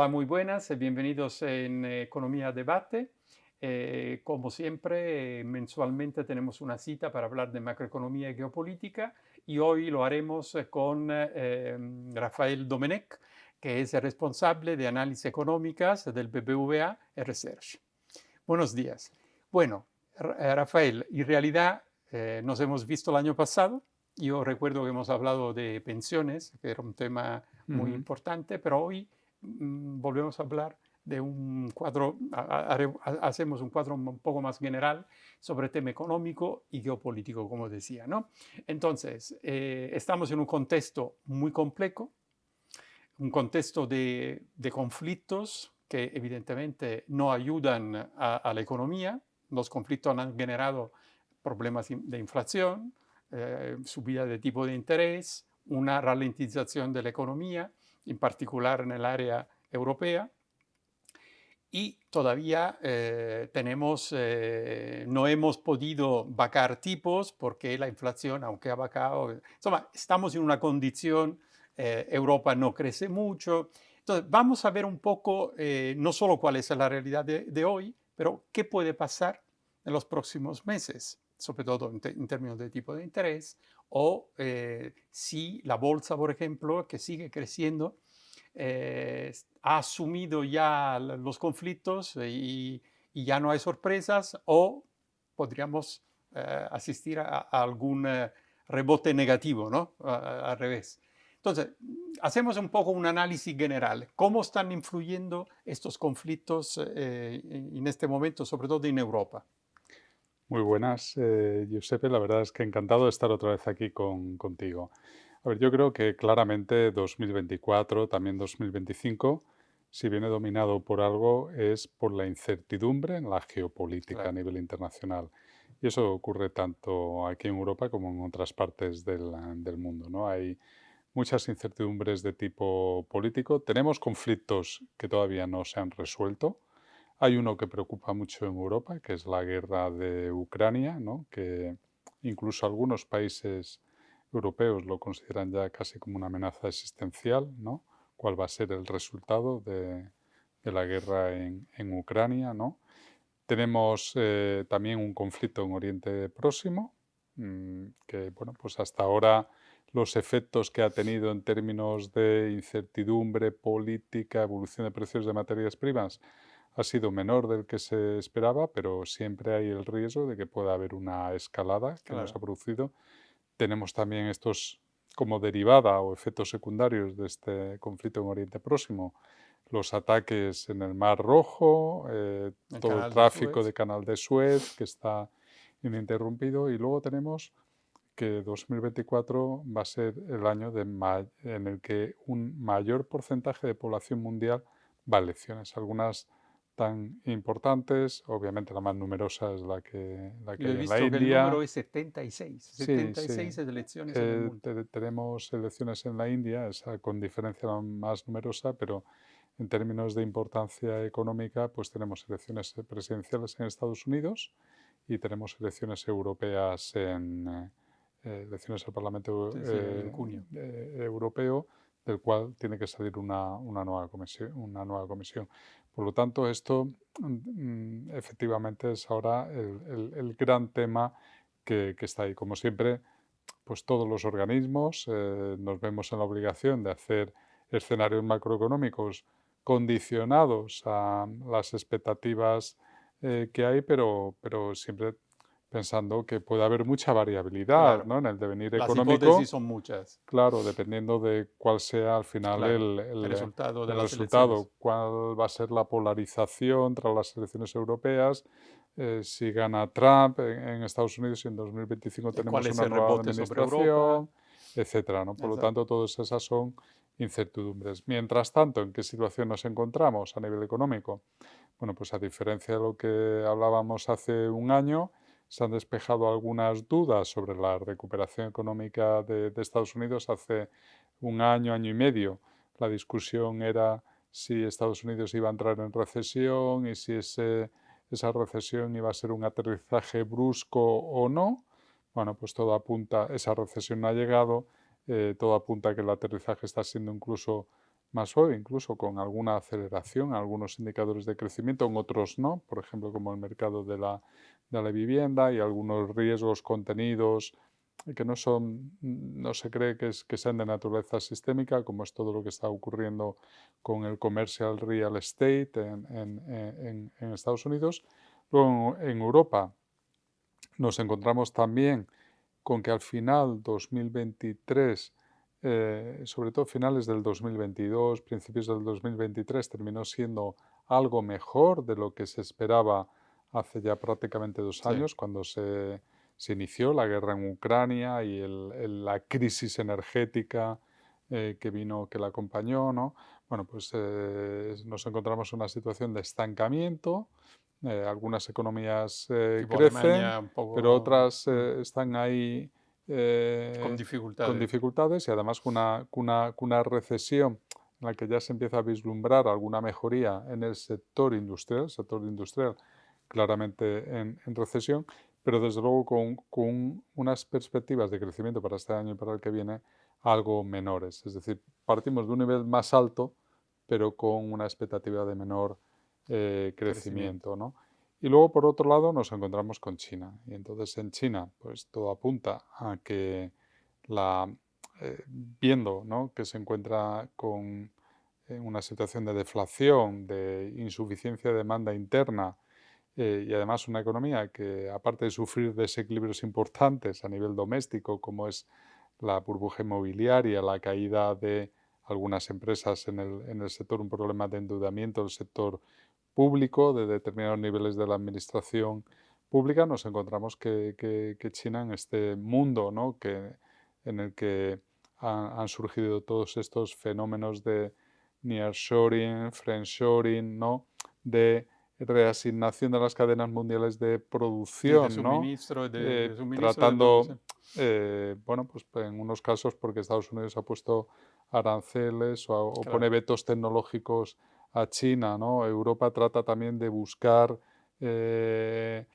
Hola, muy buenas, bienvenidos en Economía Debate. Como siempre, mensualmente tenemos una cita para hablar de macroeconomía y geopolítica y hoy lo haremos con Rafael Domenech, que es el responsable de análisis económicas del BBVA Research. Buenos días. Bueno, Rafael, en realidad nos hemos visto el año pasado. Yo recuerdo que hemos hablado de pensiones, que era un tema muy Ujú. importante, pero hoy volvemos a hablar de un cuadro, hacemos un cuadro un poco más general sobre el tema económico y geopolítico, como decía, ¿no? Entonces, estamos en un contexto muy complejo, un contexto de conflictos que evidentemente no ayudan a la economía. Los conflictos han generado problemas de inflación, subida de tipo de interés, una ralentización de la economía, en particular en el área europea. Y todavía no hemos podido bajar tipos porque la inflación, aunque ha bajado, estamos en una condición, Europa no crece mucho. Entonces, vamos a ver un poco, no solo cuál es la realidad de hoy, pero qué puede pasar en los próximos meses, sobre todo en términos de tipo de interés, o si la bolsa, por ejemplo, que sigue creciendo, ha asumido ya los conflictos y ya no hay sorpresas o podríamos asistir a algún rebote negativo, ¿no? Al revés. Entonces, hacemos un poco un análisis general. ¿Cómo están influyendo estos conflictos en este momento, sobre todo en Europa? Muy buenas, Giuseppe. La verdad es que encantado de estar otra vez aquí contigo. A ver, yo creo que claramente 2024, también 2025, si viene dominado por algo, es por la incertidumbre en la geopolítica a Claro, nivel internacional. Y eso ocurre tanto aquí en Europa como en otras partes del mundo, ¿no? Hay muchas incertidumbres de tipo político. Tenemos conflictos que todavía no se han resuelto. Hay uno que preocupa mucho en Europa, que es la guerra de Ucrania, ¿no? Que incluso algunos países europeos lo consideran ya casi como una amenaza existencial, ¿no? ¿Cuál va a ser el resultado de la guerra en Ucrania, ¿no? Tenemos también un conflicto en Oriente Próximo, que bueno, pues hasta ahora los efectos que ha tenido en términos de incertidumbre política, evolución de precios de materias primas, ha sido menor del que se esperaba, pero siempre hay el riesgo de que pueda haber una escalada que no se claro. ha producido. Tenemos también estos como derivada o efectos secundarios de este conflicto en Oriente Próximo, los ataques en el Mar Rojo, El todo el canal de tráfico de Suez. Canal de Suez que está ininterrumpido, y luego tenemos que 2024 va a ser el año en el que un mayor porcentaje de población mundial va a elecciones, algunas tan importantes, obviamente la más numerosa es la que Yo he hay en la visto que el número India. es 76. Sí, sí. 76 elecciones en el mundo. Tenemos elecciones en la India, esa con diferencia la más numerosa, pero en términos de importancia económica, pues tenemos elecciones presidenciales en Estados Unidos y tenemos elecciones europeas elecciones al Parlamento Sí, sí, en junio. Europeo, del cual tiene que salir una nueva comisión, una nueva comisión. Por lo tanto, esto efectivamente es ahora el gran tema que está ahí. Como siempre, pues todos los organismos nos vemos en la obligación de hacer escenarios macroeconómicos condicionados a las expectativas que hay, pero siempre pensando que puede haber mucha variabilidad, Claro, ¿no? En el devenir las hipótesis económico, son muchas, claro, dependiendo de cuál sea al final claro, el resultado de el las elecciones. resultado, cuál va a ser la polarización tras las elecciones europeas, si gana Trump en Estados Unidos y en 2025 ¿Cuál tenemos es una el nueva rebote sobre Europa? administración, etcétera, ¿no? Por lo Exacto. tanto, todas esas son incertidumbres. Mientras tanto, ¿en qué situación nos encontramos a nivel económico? Bueno, pues a diferencia de lo que hablábamos hace un año, se han despejado algunas dudas sobre la recuperación económica de Estados Unidos. Hace un año, año y medio, la discusión era si Estados Unidos iba a entrar en recesión y si esa recesión iba a ser un aterrizaje brusco o no. Bueno, pues todo apunta, esa recesión no ha llegado, todo apunta a que el aterrizaje está siendo incluso más suave, incluso con alguna aceleración en algunos indicadores de crecimiento, en otros no, por ejemplo, como el mercado de la vivienda y algunos riesgos contenidos que no son, no se cree que sean de naturaleza sistémica, como es todo lo que está ocurriendo con el commercial real estate en Estados Unidos. Luego en Europa nos encontramos también con que al final 2023, sobre todo finales del 2022, principios del 2023, terminó siendo algo mejor de lo que se esperaba hace ya prácticamente dos Sí, años, cuando se inició la guerra en Ucrania y la crisis energética que la acompañó, ¿no? Bueno, pues nos encontramos en una situación de estancamiento. Algunas economías tipo crecen, Alemania un pero poco otras están ahí con con dificultades. dificultades y además con una recesión en la que ya se empieza a vislumbrar alguna mejoría en el sector industrial claramente en recesión, pero desde luego con unas perspectivas de crecimiento para este año y para el que viene algo menores. Es decir, partimos de un nivel más alto, pero con una expectativa de menor Crecimiento. crecimiento, ¿no? Y luego, por otro lado, nos encontramos con China. Y entonces en China, pues todo apunta a que la, viendo, ¿no?, que se encuentra con una situación de deflación, de insuficiencia de demanda interna y además una economía que, aparte de sufrir desequilibrios importantes a nivel doméstico, como es la burbuja inmobiliaria, la caída de algunas empresas en el sector, un problema de endeudamiento del sector público, de determinados niveles de la administración pública, nos encontramos que China en este mundo, ¿no?, en el que han surgido todos estos fenómenos de nearshoring, friendshoring, ¿no?, de reasignación de las cadenas mundiales de Sí, de producción, ¿no? suministro, de suministro de todo, sí. Tratando, bueno, pues en unos casos porque Estados Unidos ha puesto aranceles o pone Claro, vetos tecnológicos a China, ¿no? Europa trata también de buscar eh,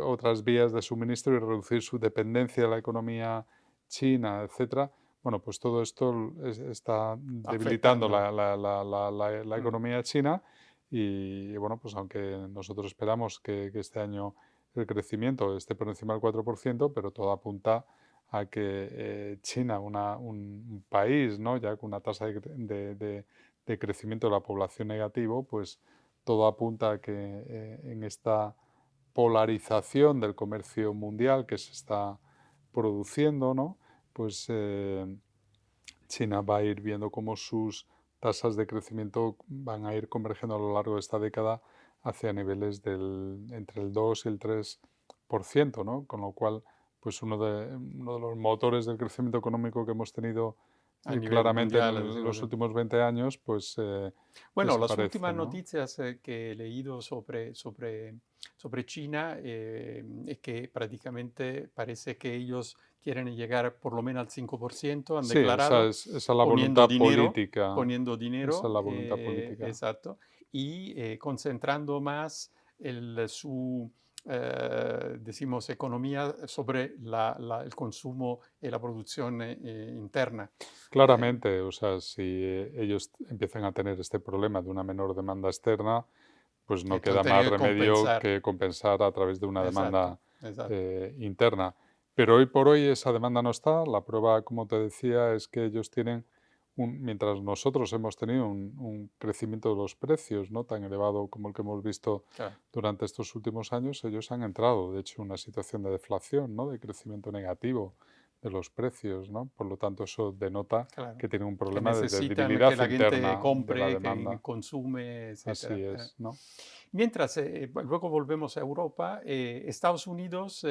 otras vías de suministro y reducir su dependencia de la economía china, etcétera. Bueno, pues todo esto está debilitando afectando. la Mm, economía china y bueno, pues aunque nosotros esperamos que este año el crecimiento esté por encima del 4%, pero todo apunta a que China, un país, ¿no?, ya con una tasa de crecimiento de la población negativo, pues todo apunta a que en esta polarización del comercio mundial que se está produciendo, ¿no?, pues China va a ir viendo cómo sus tasas de crecimiento van a ir convergiendo a lo largo de esta década hacia niveles entre el 2 y el 3%, ¿no? Con lo cual, pues uno de los motores del crecimiento económico que hemos tenido a nivel claramente mundial, en decimos. los últimos 20 años, pues Bueno, las desaparece, últimas ¿no? noticias que he leído sobre China es que prácticamente parece que ellos quieren llegar por lo menos al 5%, han Sí, esa declarado, es, esa es la voluntad política, poniendo esa es dinero, la voluntad política. exacto, y concentrando más su, decimos, economía sobre el consumo y la producción interna. Eh, Claramente, o sea, si ellos empiezan a tener este problema de una menor demanda externa, pues no entonces queda tienen más que remedio compensar. que compensar a través de una Exacto, demanda exacto. interna. Pero hoy por hoy esa demanda no está. La prueba, como te decía, es que ellos tienen, mientras nosotros hemos tenido un crecimiento de los precios no tan elevado como el que hemos visto Claro, durante estos últimos años, ellos han entrado, de hecho, en una situación de deflación, ¿no?, de crecimiento negativo de los precios, ¿no? Por lo tanto, eso denota claro. que tienen un Que problema de necesitan debilidad que la gente interna de la compre, que demanda. consume, Así etcétera. es, ¿no? Mientras, luego volvemos a Europa, Estados Unidos,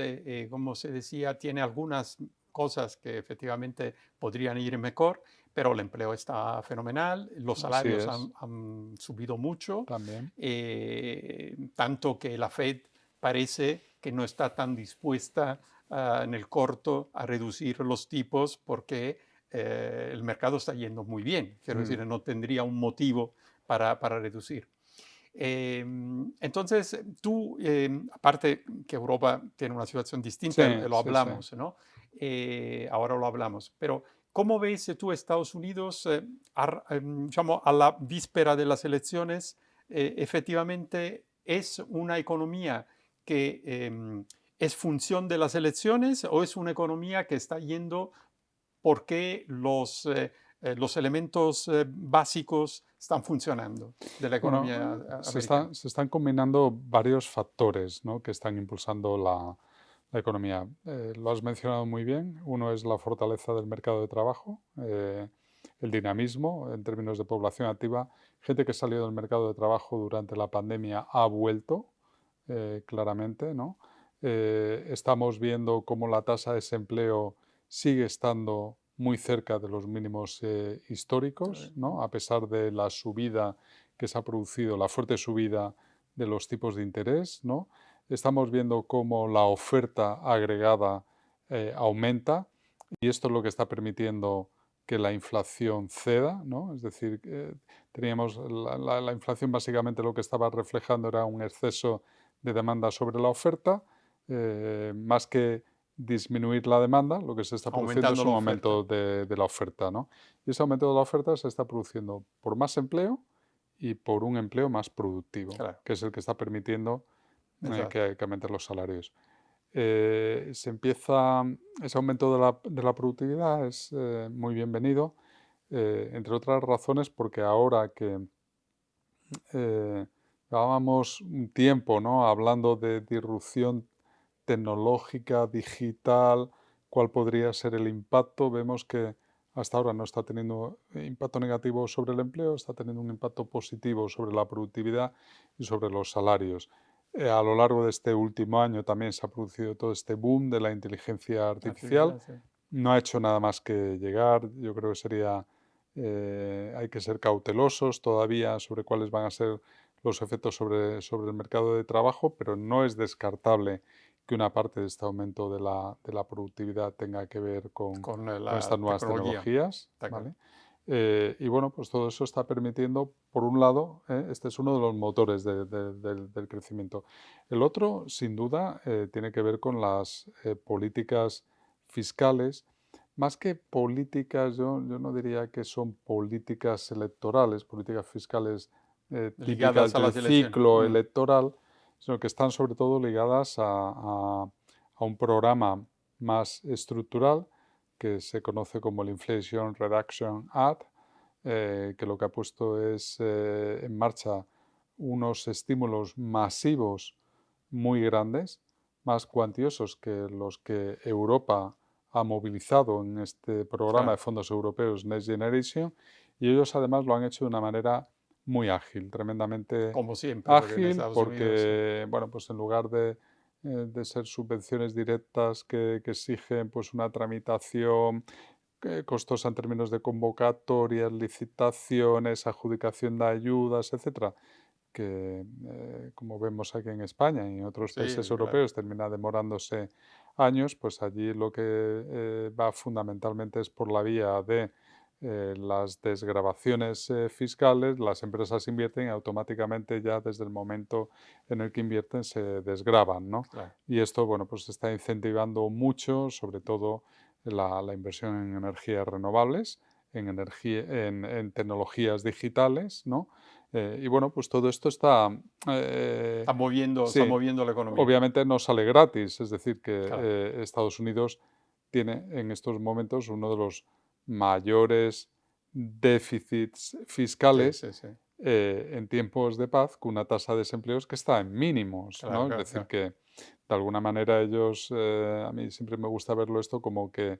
como se decía, tiene algunas cosas que efectivamente podrían ir mejor, pero el empleo está fenomenal, los Así salarios es, han subido mucho, también. tanto que la Fed parece que no está tan dispuesta en el corto a reducir los tipos porque el mercado está yendo muy bien. Quiero Mm. decir, no tendría un motivo para reducir. Entonces, tú, aparte que Europa tiene una situación Sí, distinta, lo sí, sí. hablamos, ¿no? Ahora lo hablamos, pero ¿cómo ves tú Estados Unidos, diciamo, a la víspera de las elecciones? ¿Efectivamente es una economía que es función de las elecciones o es una economía que está yendo porque los elementos básicos están funcionando de la economía Bueno, americana? se están combinando varios factores, ¿no?, que están impulsando la economía. Lo has mencionado muy bien. Uno es la fortaleza del mercado de trabajo, el dinamismo en términos de población activa. Gente que salió del mercado de trabajo durante la pandemia ha vuelto, claramente, ¿no? Estamos viendo cómo la tasa de desempleo sigue estando muy cerca de los mínimos históricos, ¿no?, a pesar de la subida que se ha producido, la fuerte subida de los tipos de interés, ¿no? Estamos viendo cómo la oferta agregada aumenta, y esto es lo que está permitiendo que la inflación ceda, ¿no? Es decir, teníamos la inflación, básicamente lo que estaba reflejando era un exceso de demanda sobre la oferta, más que disminuir la demanda, lo que se está produciendo Aumentando es la un oferta. aumento de la oferta, ¿no? Y ese aumento de la oferta se está produciendo por más empleo y por un empleo más productivo, Claro, que es el que está permitiendo exacto. que aumenten los salarios. Se empieza, ese aumento de la productividad es muy bienvenido, entre otras razones porque ahora que llevábamos un tiempo, ¿no?, hablando de disrupción tecnológica, digital, cuál podría ser el impacto, vemos que hasta ahora no está teniendo impacto negativo sobre el empleo, está teniendo un impacto positivo sobre la productividad y sobre los salarios. A lo largo de este último año también se ha producido todo este boom de la inteligencia artificial. Artificial, sí. No ha hecho nada más que llegar. Yo creo que hay que ser cautelosos todavía sobre cuáles van a ser los efectos sobre el mercado de trabajo, pero no es descartable que una parte de este aumento de la productividad tenga que ver Con con la estas nuevas tecnología, tecnologías, está claro. ¿vale? Y bueno, pues todo eso está permitiendo, por un lado, este es uno de los motores del crecimiento. El otro, sin duda, tiene que ver con las políticas fiscales. Más que políticas, yo no diría que son políticas electorales, políticas fiscales típicas Ligadas a del las elecciones. ciclo electoral, sino que están sobre todo ligadas a un programa más estructural que se conoce como el Inflation Reduction Act, que lo que ha puesto es en marcha unos estímulos masivos muy grandes, más cuantiosos que los que Europa ha movilizado en este programa de Claro, fondos europeos Next Generation, y ellos además lo han hecho de una manera muy ágil, tremendamente como siempre, porque en ágil, Estados Unidos sí. porque bueno, pues en lugar de ser subvenciones directas que exigen pues una tramitación costosa en términos de convocatorias, licitaciones, adjudicación de ayudas, etcétera, que como vemos aquí en España y en otros países Sí, claro. europeos termina demorándose años, pues allí lo que va fundamentalmente es por la vía de las desgravaciones fiscales. Las empresas invierten y automáticamente ya desde el momento en el que invierten se desgravan, ¿no? Claro. Y esto, bueno, pues está incentivando mucho, sobre todo la inversión en energías renovables, en tecnologías digitales, ¿no? Y bueno, pues todo esto eh, Está sí, moviendo la economía. obviamente no sale gratis, es decir, que Claro. Estados Unidos tiene en estos momentos uno de los mayores déficits Sí, fiscales sí, sí. en tiempos de paz, con una tasa de desempleo que está en mínimos, Claro, ¿no? Es claro, decir, claro. que de alguna manera ellos, a mí siempre me gusta verlo esto como que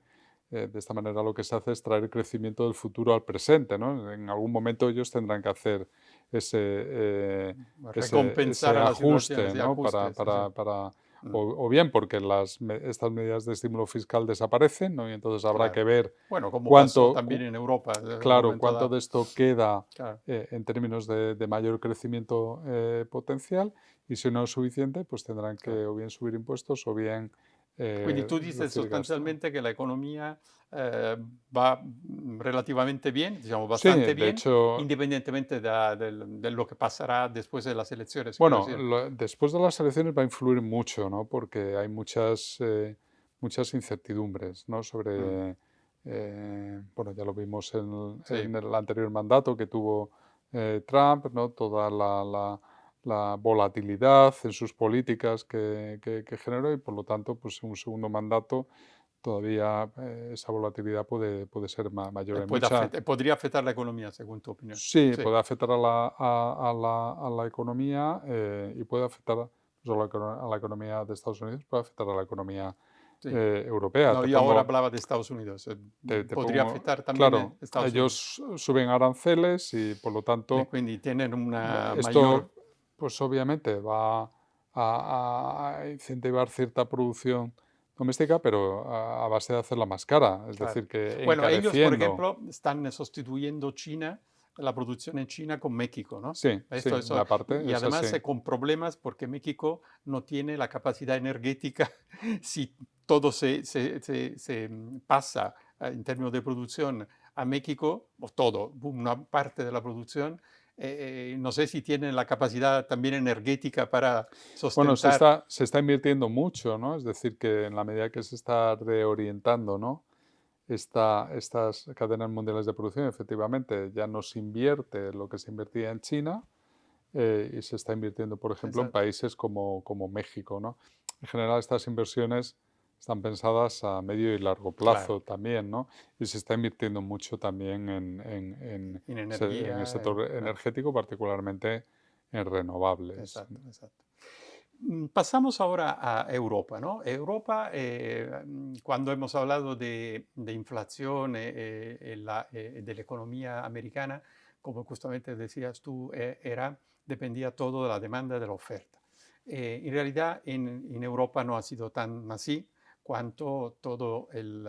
de esta manera lo que se hace es traer crecimiento del futuro al presente, ¿no? En algún momento ellos tendrán que hacer ese, Recompensar ese a las situaciones ajuste, y ¿no? ajustes, sí, sí. Mm. O bien porque estas medidas de estímulo fiscal desaparecen, ¿no? Y entonces habrá que Claro. ver Bueno, como pasó cuánto, también en Europa en un claro, momento cuánto dado. de esto queda Claro. en términos de mayor crecimiento potencial, y si no es suficiente, pues tendrán Claro. que o bien subir impuestos o bien Quindi tu dices reducir gasto. sostanzialmente che l'economia va relativamente bien, diciamo Sí, bastante de bien, hecho, independientemente de lo que pasará después de las elecciones, quiero bueno, decir. después de las elecciones va a influir mucho, ¿no? Porque hay muchas incertidumbres, ¿no? Mm, Sobre Bueno, ya lo vimos Sí, en el anterior mandato que tuvo Trump, ¿no? Toda la volatilidad en sus políticas que generó y por lo tanto, pues un segundo mandato todavía esa volatilidad puede ser mayor. Hay mucha, podría afectar la economía, según tu opinión. sí, Sí, puede afectar a la economía y puede afectar no solo a la economía de Estados Unidos, puede afectar a la economía sí. europea. No, yo ahora hablaba de Estados Unidos. Te Podría pongo, afectar también claro, Estados Unidos. ellos suben aranceles y por lo Y tanto quindi tienen una mayor... esto, pues obviamente va a incentivar cierta producción doméstica, pero a base de hacerla más cara, es Claro. decir, que Bueno, ellos, por encareciendo. ejemplo, están sustituyendo China, la producción en China con México, ¿no? Sí, sí, Eso, una parte y es además así. con problemas porque México no tiene la capacidad energética si todo se pasa en términos de producción a México, o todo, una parte de la producción, no sé si tienen la capacidad también energética para Bueno, sostentar. se está invirtiendo mucho, ¿no? Es decir, que en la medida que se está reorientando, ¿no? Estas cadenas mundiales de producción, efectivamente, ya no se invierte lo que se invertía en China y se está invirtiendo, por ejemplo, en Exacto, países como México, ¿no? En general, estas inversiones están pensadas a medio y largo claro, plazo también, ¿no? Y se está invirtiendo mucho también en en el energía, sector claro. energético, particularmente en renovables. Exacto, exacto. Pasamos ahora a Europa, ¿no? Europa, cuando hemos hablado de inflación de la economía americana, como justamente decías tú, dependía todo de la demanda y de la oferta. En realidad, en Europa no ha sido tan así cuanto todo el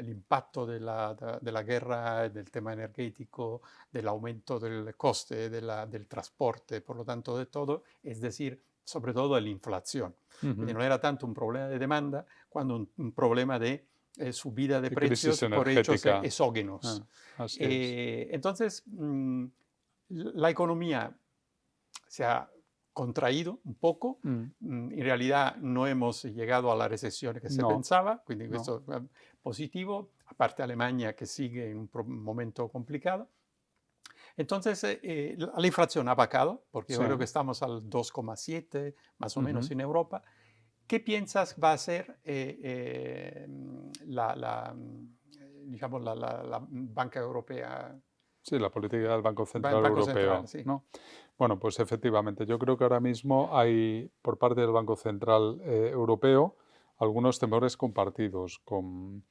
impacto de la guerra, del tema energético, del aumento del coste del transporte, por lo tanto de todo, es decir, sobre todo de la inflación. Quindi Ujú. no era tanto un problema de demanda, cuando un problema de subida de Y crisis precios por hechos energética. exógenos. Así es. Entonces, la economía se ha contraído un poco. Mm, En realidad no hemos llegado a la recesión que se no, pensaba, quindi no. questo è positivo, aparte Alemania que sigue en un momento complicado. Entonces, la inflación ha bajado, porque yo Sí. creo que estamos al 2,7 más o menos Ujú. en Europa. ¿Qué piensas va a ser digamos, la Banca Europea, Sí, la política del Banco Central Banco Central? Europeo, Sí. ¿no? Bueno, pues efectivamente, yo creo que ahora mismo hay por parte del Banco Central Europeo algunos temores compartidos con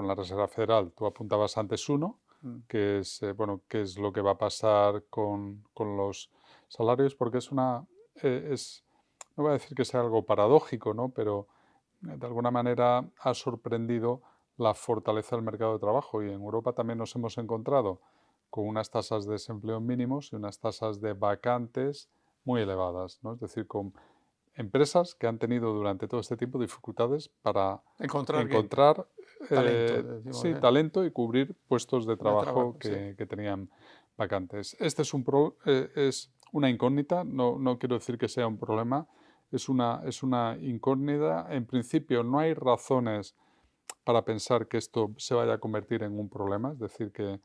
la Reserva Federal. Tú apuntabas antes uno, Mm, que es, bueno, qué es lo que va a pasar con los salarios, porque no voy a decir que sea algo paradójico, ¿no? Pero de alguna manera ha sorprendido la fortaleza del mercado de trabajo y en Europa también nos hemos encontrado con unas tasas de desempleo mínimos y unas tasas de vacantes muy elevadas, ¿no? Es decir, con empresas que han tenido durante todo este tiempo dificultades para encontrar gente, encontrar talento, decimos, sí, talento y cubrir puestos de de trabajo trabajo, sí. que tenían vacantes. Este es una incógnita, no quiero decir que sea un problema, es una incógnita. En principio no hay razones para pensar que esto se vaya a convertir en un problema, es decir, que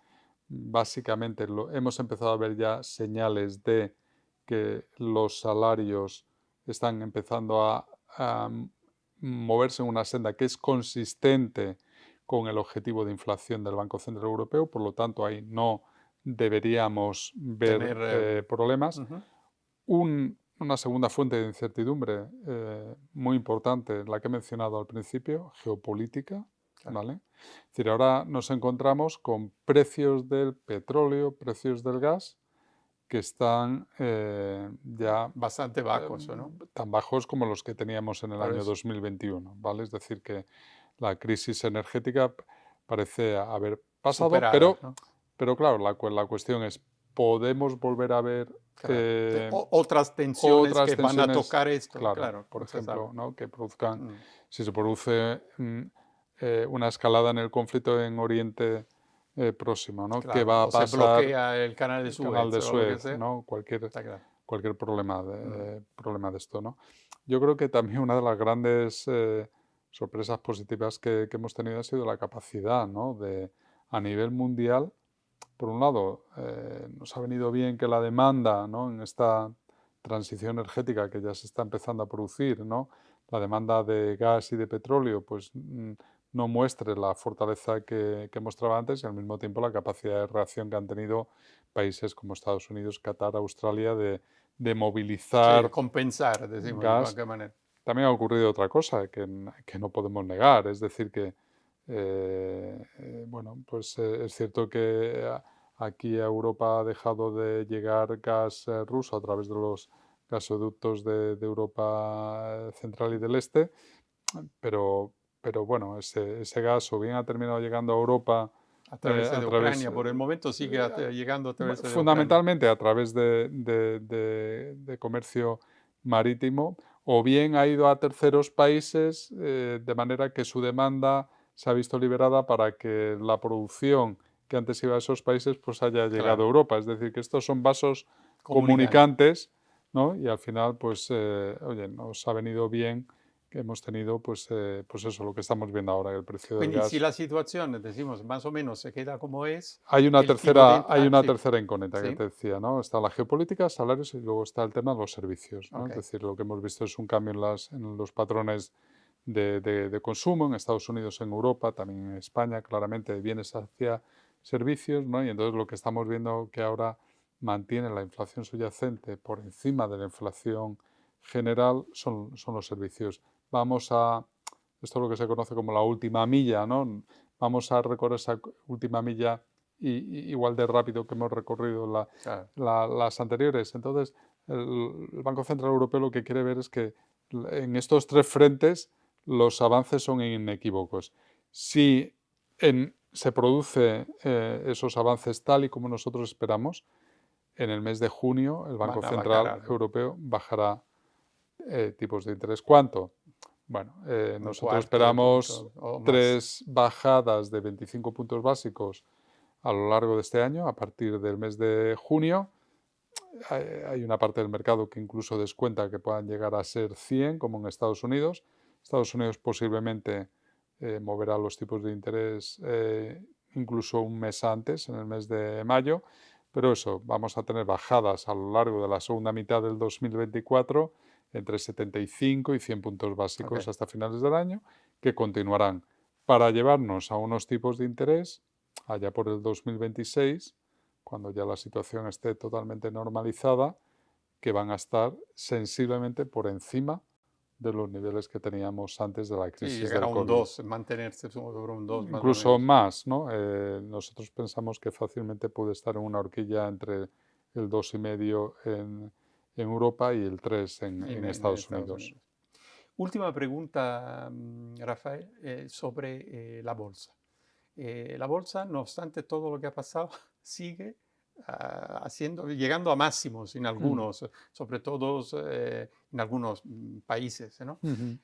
básicamente hemos empezado a ver ya señales de que los salarios están empezando a moverse en una senda que es consistente con el objetivo de inflación del Banco Central Europeo, por lo tanto ahí no deberíamos ver Tener, problemas. ujú, Una segunda fuente de incertidumbre muy importante, la que he mencionado al principio, geopolítica, claro. ¿vale? Es decir, ahora nos encontramos con precios del petróleo, precios del gas, que están ya Bastante bajos, ¿o no? tan bajos como los que teníamos en el Por año eso, 2021, ¿vale? Es decir, que la crisis energética parece haber pasado, superada, ¿no? pero claro, la cuestión es, ¿podemos volver a ver Claro. eh, Otras tensiones otras que van a tensiones? tocar esto, Claro, claro, por no se sabe. ejemplo, ¿no? Que produzcan, Mm, si se produce una escalada en el conflicto en Oriente Próximo, ¿no? ¿Qué claro. va a O se pasar bloquea el canal de el canal Suez de o lo que Suez, sea, ¿no? está claro. Cualquier Mm, problema de esto, ¿no? Yo creo que también una de las grandes sorpresas positivas que hemos tenido ha sido la capacidad, ¿no? A nivel mundial, por un lado, nos ha venido bien que la demanda, ¿no? En esta transición energética que ya se está empezando a producir, ¿no? La demanda de gas y de petróleo, pues no muestre la fortaleza que mostraba antes y al mismo tiempo la capacidad de reacción que han tenido países como Estados Unidos, Qatar, Australia, de Sí, movilizar compensar, decimos de gas. cualquier manera. También ha ocurrido otra cosa que no podemos negar, es decir, que bueno, pues es cierto que aquí a Europa ha dejado de llegar gas ruso a través de los gasoductos de Europa central y del este, pero, pero bueno, ese gas o bien ha terminado llegando a Europa A través a de través, Ucrania, por el momento sigue llegando a través de Ucrania. fundamentalmente a través de comercio marítimo, o bien ha ido a terceros países, de manera que su demanda se ha visto liberada para que la producción que antes iba a esos países pues haya llegado a Claro, Europa. Es decir, que estos son vasos comunicante. comunicantes, ¿no? Y al final, pues, oye, nos ha venido bien que hemos tenido, pues eso, lo que estamos viendo ahora, el precio del Quindi si gas. la situación, decimos, más o menos se queda como es, Hay una el tipo de tercera, hay entrada, una sí, tercera incógnita que sí, te decía, ¿no? Está la geopolítica, salarios y luego está el tema de los servicios, ¿no? ok. Es decir, lo que hemos visto es un cambio en los patrones de consumo en Estados Unidos, en Europa, también en España, claramente de bienes hacia servicios, ¿no? Y entonces lo que estamos viendo que ahora mantiene la inflación subyacente por encima de la inflación general son los servicios. Vamos a, esto es lo que se conoce como la última milla, ¿no? Vamos a recorrer esa última milla igual de rápido que hemos recorrido Claro. las anteriores. Entonces, el Banco Central Europeo lo que quiere ver es que en estos tres frentes los avances son inequívocos. Si se produce esos avances tal y como nosotros esperamos, en el mes de junio el Banco Van a bajar Central algo, Europeo bajará tipos de interés. ¿Cuánto? Bueno, un nosotros cuarto de esperamos punto o más. 3 bajadas de 25 puntos básicos a lo largo de este año, a partir del mes de junio. Hay una parte del mercado que incluso descuenta que puedan llegar a ser 100, como en Estados Unidos. Estados Unidos posiblemente moverá los tipos de interés incluso un mes antes, en el mes de mayo, pero eso, vamos a tener bajadas a lo largo de la segunda mitad del 2024 entre 75 y 100 puntos Ok. básicos hasta finales del año, que continuarán para llevarnos a unos tipos de interés allá por el 2026, cuando ya la situación esté totalmente normalizada, que van a estar sensiblemente por encima de los niveles que teníamos antes de la Sí, crisis llegar a del un COVID. 2, mantenerse sobre un 2 más o Incluso menos. más, ¿no? Nosotros pensamos que fácilmente puede estar en una horquilla entre el 2,5 en Europa y el 3 en En Estados Estados Unidos. Unidos. Última pregunta, Rafael, sobre la bolsa. La bolsa, no obstante todo lo que ha pasado, sigue llegando a máximos en Mm. algunos, sobre todo en algunos países, ¿no? Ujú.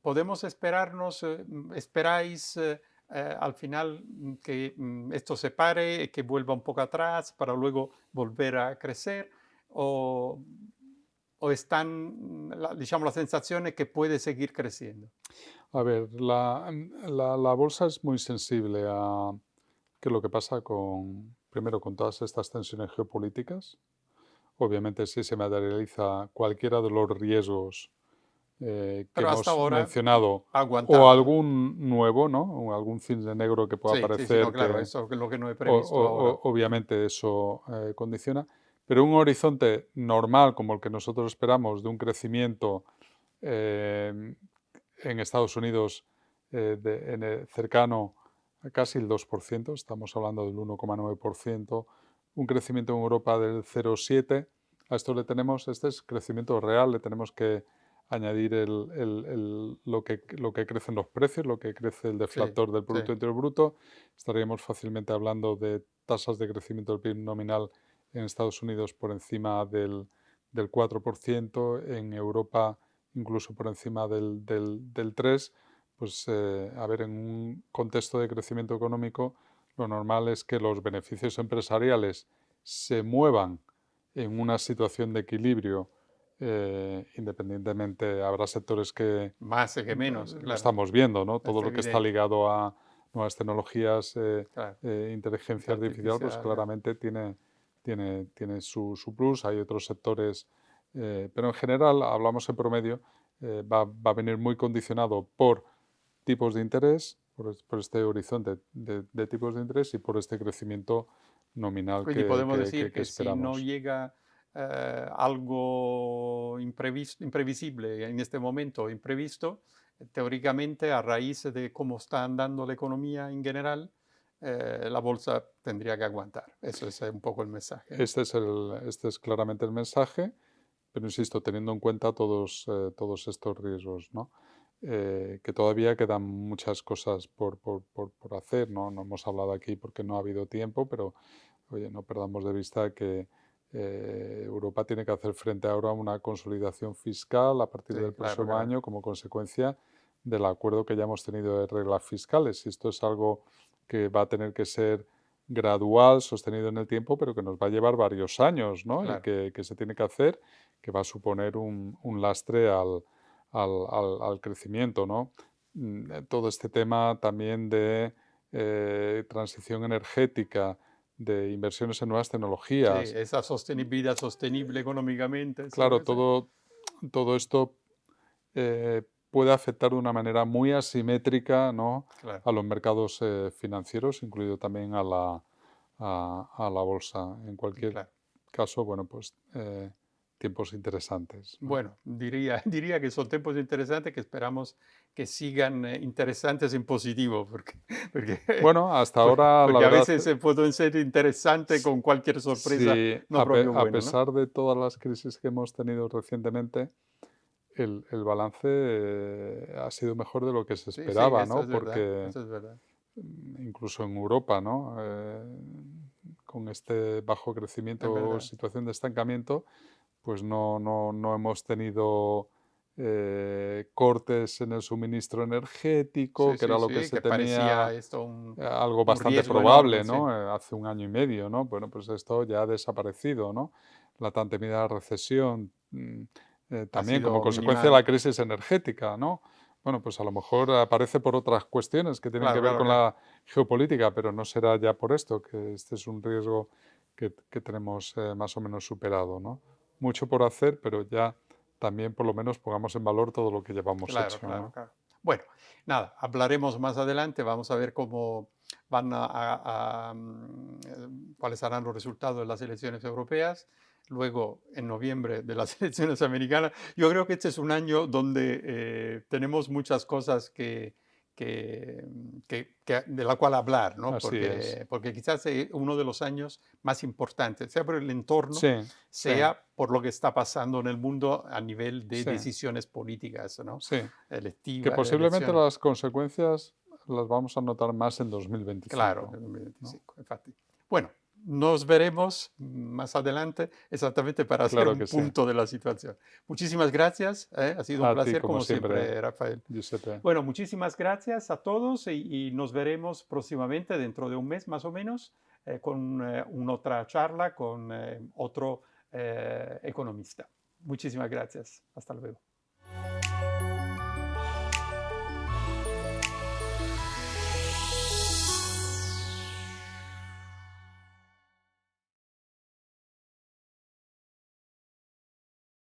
¿Podemos esperarnos, esperáis al final que esto se pare, que vuelva un poco atrás para luego volver a crecer? ¿O, o están, digamos, la sensación es que puede seguir creciendo? A ver, la bolsa es muy sensible a qué es lo que pasa primero, con todas estas tensiones geopolíticas. Obviamente, si se materializa cualquiera de los riesgos que Pero hasta hemos ahora mencionado ha o aguantado, ¿no? algún nuevo, ¿no? O algún cisne negro que pueda Sí, sí, sí, no, aparecer claro, que eso es lo que no he previsto ahora. obviamente eso condiciona, pero un horizonte normal como el que nosotros esperamos de un crecimiento eh, en Estados Unidos cercano a casi el 2%, estamos hablando del 1,9%, un crecimiento en Europa del 0,7%, a esto le tenemos, este es crecimiento real, le tenemos que añadir lo que crecen los precios, lo que crece el Sí, deflactor del sí, Producto Interior Bruto, estaríamos fácilmente hablando de tasas de crecimiento del PIB nominal en Estados Unidos por encima del 4%, en Europa incluso por encima del 3%, pues a ver, en un contexto de crecimiento económico, lo normal es que los beneficios empresariales se muevan en una situación de equilibrio independientemente, habrá sectores que Más que menos, lo claro, estamos viendo, ¿no? Todo es lo que está evidente, ligado a nuevas tecnologías, claro. inteligencia artificial, pues Artificial, claramente tiene su plus. Hay otros sectores, pero en general, hablamos en promedio, va a venir muy condicionado por tipos de interés, por este horizonte de tipos de interés y por este crecimiento nominal Quindi podemos decir que que si no esperamos. llega algo imprevisible en este momento, imprevisto, teóricamente a raíz de cómo está andando la economía en general, la bolsa tendría que aguantar. Eso es un poco el mensaje, ¿no? Este es claramente el mensaje, pero insisto, teniendo en cuenta todos estos riesgos, ¿no? Que todavía quedan muchas cosas por hacer, ¿no? No hemos hablado aquí porque no ha habido tiempo, pero oye, no perdamos de vista que Europa tiene que hacer frente ahora a una consolidación fiscal a partir del Sí, claro, próximo claro. año como consecuencia del acuerdo que ya hemos tenido de reglas fiscales. Y esto es algo que va a tener que ser gradual, sostenido en el tiempo, pero que nos va a llevar varios años, ¿no? Y Claro. que se tiene que hacer, que va a suponer un lastre al crecimiento, ¿no? Todo este tema también de transición energética, de inversiones en nuevas Sí, tecnologías. esa sostenibilidad sostenible económicamente, Claro, sí. todo esto puede afectar de una manera muy asimétrica, ¿no? Claro. A los mercados financieros, incluido también a la bolsa. En cualquier Claro. caso, bueno, pues tiempos interesantes, ¿no? Bueno, diría que son tiempos interesantes que esperamos que sigan interesantes en positivo, porque, porque, Bueno, hasta ahora, la porque a verdad, veces se pueden ser interesantes s- con cualquier sorpresa sí, no propio a bueno, ¿no? pesar de todas las crisis que hemos tenido recientemente, el balance ha sido mejor de lo que se Sí, sí, esperaba, eso ¿no? es verdad, Porque eso es verdad. incluso en Europa, ¿no? Con este bajo Es crecimiento o verdad. situación de estancamiento, pues no hemos tenido cortes en el suministro energético, Sí, que era sí, lo que sí, se que parecía temía, esto algo un bastante riesgo enorme, probable, sí. ¿no? Hace un año y medio, ¿no? Bueno, pues esto ya ha desaparecido, ¿no? La tan temida recesión, Ha también como sido consecuencia de la minimal. crisis energética, ¿no? Bueno, pues a lo mejor aparece por otras cuestiones que tienen que Claro, ver claro, con claro. la geopolítica, pero no será ya por esto, que este es un riesgo que tenemos más o menos superado, ¿no? Mucho por hacer, pero ya también por lo menos pongamos en valor todo lo que llevamos Claro, hecho, claro, ¿no? claro. Bueno, nada, hablaremos más adelante, vamos a ver cómo van cuáles serán los resultados de las elecciones europeas, luego en noviembre de las elecciones americanas. Yo creo que este es un año donde tenemos muchas cosas de la cual hablar, ¿no? Así es. Porque quizás es uno de los años más importantes, sea por el entorno, Sí, sí, sea por lo que está pasando en el mundo a nivel de sí, decisiones políticas, ¿no? sí. Que Electiva, posiblemente elecciones. las consecuencias las vamos a notar más en Claro, en 2025, el ¿no? 2025, infatti. Bueno, nos veremos más adelante exactamente para hacer Claro un que sí. punto de la situación. Muchísimas gracias, ha sido un A ti, placer como como siempre, siempre, Rafael. Giuseppe. Bueno, muchísimas gracias a todos y nos veremos próximamente, dentro de un mes más o menos, con una otra charla con otro economista. Muchísimas gracias. Hasta luego.